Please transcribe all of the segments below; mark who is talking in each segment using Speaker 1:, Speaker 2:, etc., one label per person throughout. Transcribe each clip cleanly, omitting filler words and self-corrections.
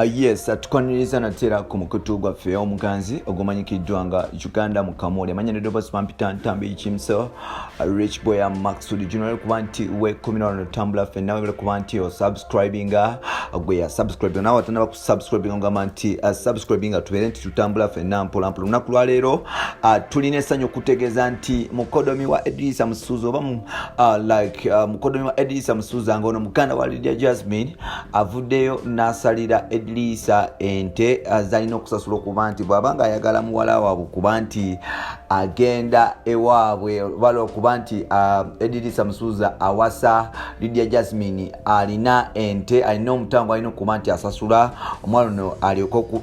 Speaker 1: Yes, tukwaniriza natera ku mukutu gwaffe omuganzi ogumanyikiddwa nga Uganda Mukamooli amanya ne Dobas Pampita Ntambi Chimso Rich Boy Maxud General kuba nti we 10 tambula ffe nawe kuba nti o subscribinga gwe ya subscribe nawe atanaba ku subscribing ngamba nti subscribinga tubere nti tutambula ffe nampola mpola lunaku lwa leero tulina essanyu okutegeeza nti mukodomi wa Eddy Samusuza oba mukodomi wa Eddy Samusuza nga ono muganda wa Jazmine avuddeyo n'asalira Eddy Ente Zayina okusasula okuba nti bw'abanga ayagala muwala waabwe kuba nti agenda ewaabwe balo okuba nti Eddy Samusuza awasa Jazmine alina ente alina omutango alina okuba nti asasula omwalo no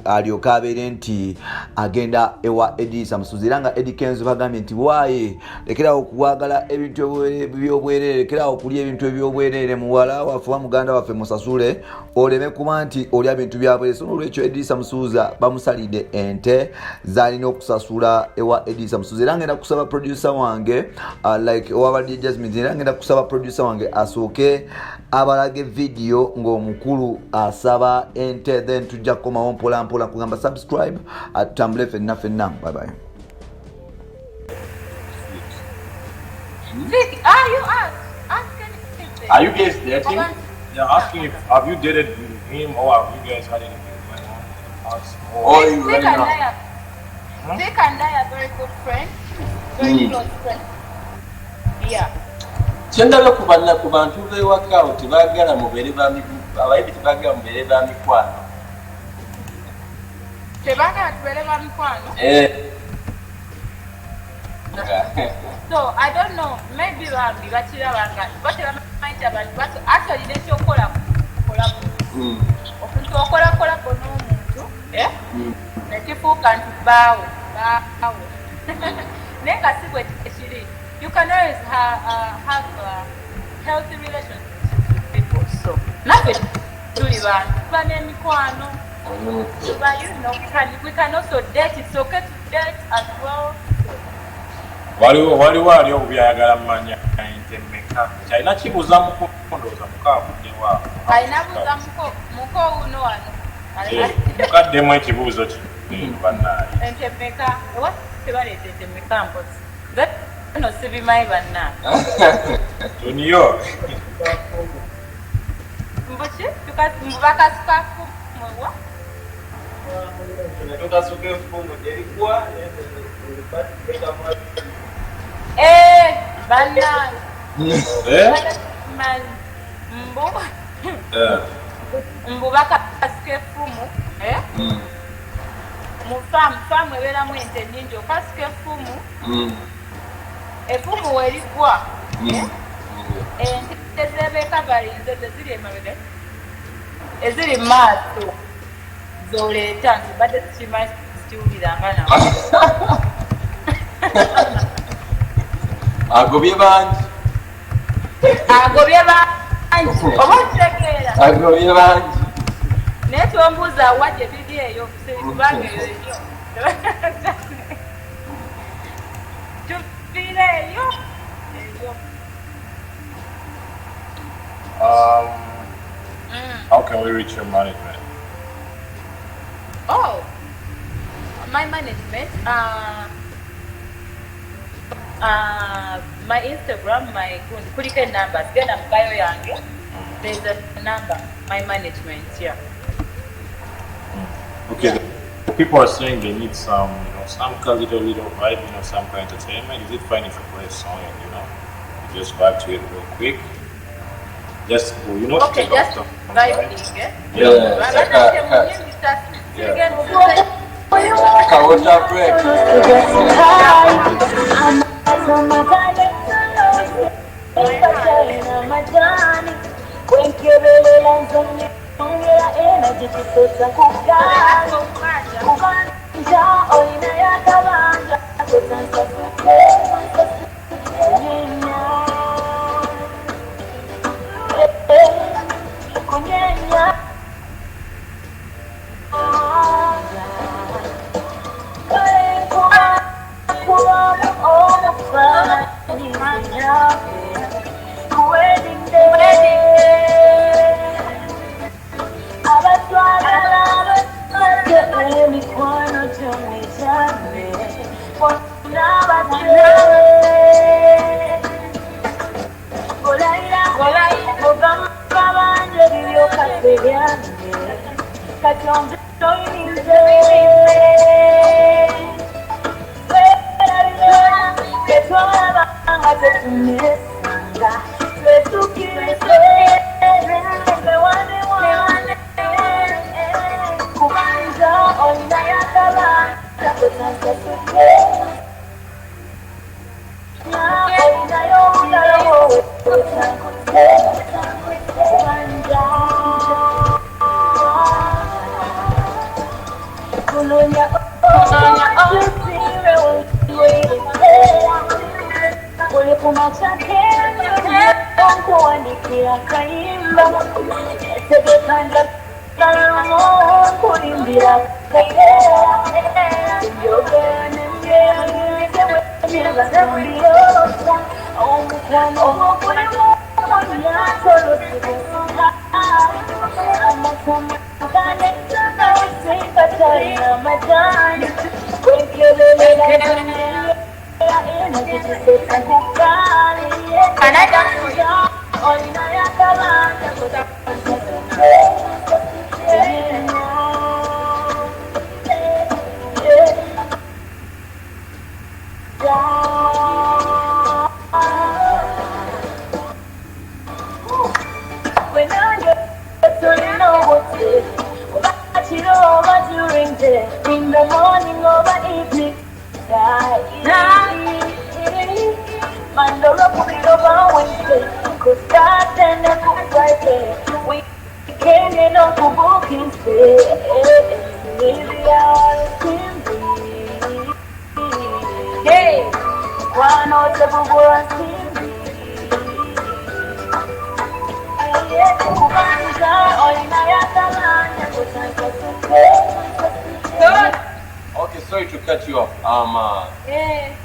Speaker 1: alyoka abeere nti agenda ewa Eddy Samusuza era nga Eddy Kenzo bagambye nti waaye lekerawo okuwagala ebintu by'obwerere lekerawo okulya ebintu eby'obwerere muwala waffe wa muganda waffe musasule oleme kuba nti olya bintu byabwe so olwekyo Eddy Samusuza bamusalidde ente zalina okusasula ewa Eddy Samusuza era ngenda kusaba producer wange Obbade Jazmine era ngenda kusaba producer wange asooke abalage video ng'omukulu asaba ente then tujja kukomawo mpola mpola kugamba subscribe atutambule ffenna bye bye.
Speaker 2: Are you guys dating? They're asking if have you dated with him or have you guys had anything going on?
Speaker 3: Vic and I are very good friends, very close friends. Yeah.
Speaker 4: Chendala kubana ku bantu bewaka otibagala mubere bami abayibi tibagala mubere bami kwano.
Speaker 3: Tebagala tubere bami kwano? So I don't know, maybe bambi bakira banga but actually let's go kola omuntu okola n'omuntu nekifuuka nti baawo naye nga si bwe ekiri you can always have healthy relationships with people so naffe tuli bantu tuba n'emikwano we can also date. It's okay to date as well.
Speaker 2: Waliwo ali obyayagala mmanya ente mmeka kyalina kibuuza mukondooza mukaavudde waabwe
Speaker 3: alina buuza muko uno wano
Speaker 2: mukaddemu ekibuuzo kino bannaali
Speaker 3: ente mmeka ewa tebaleeta ente mmeka mpozi no sibimanyi bannaali
Speaker 2: toniyo
Speaker 3: mbuki mbakasukafu mwewa
Speaker 4: tukasuka efumu gyerikuwa
Speaker 3: bannaali mbu bakasuka efumu mu faamu ebeeramu ente nnyingi okasuka efumu efumu werigwa ente zebeeka balinze zeziri emabega eziri maaso zoleeta nti badde tukimanyi zikiwuliranga nawe
Speaker 4: agobye bangi
Speaker 3: oba okitegeera
Speaker 4: agobye bangi
Speaker 3: naye twombuuza wa gye biri eyo kubanga eyo eyo tubire eyo
Speaker 2: how can we reach your management?
Speaker 3: My management my Instagram, my Kulike numbers, then I'm bio yange. There's a number, my management, yeah.
Speaker 2: Okay, the people are saying they need some, some little vibe, some kind of entertainment. Is it fine if I play a song and, you just vibe to it real quick? Just,
Speaker 3: okay, just vibe,
Speaker 4: yeah. Water break.
Speaker 5: Wedding day. In the morning or evening, Mandoro Kubiloba Wednesday, could start and then could Friday. We came in on the booking stay. Hey, one of the Buburas
Speaker 4: Okay, sorry to cut you off.
Speaker 5: yeah.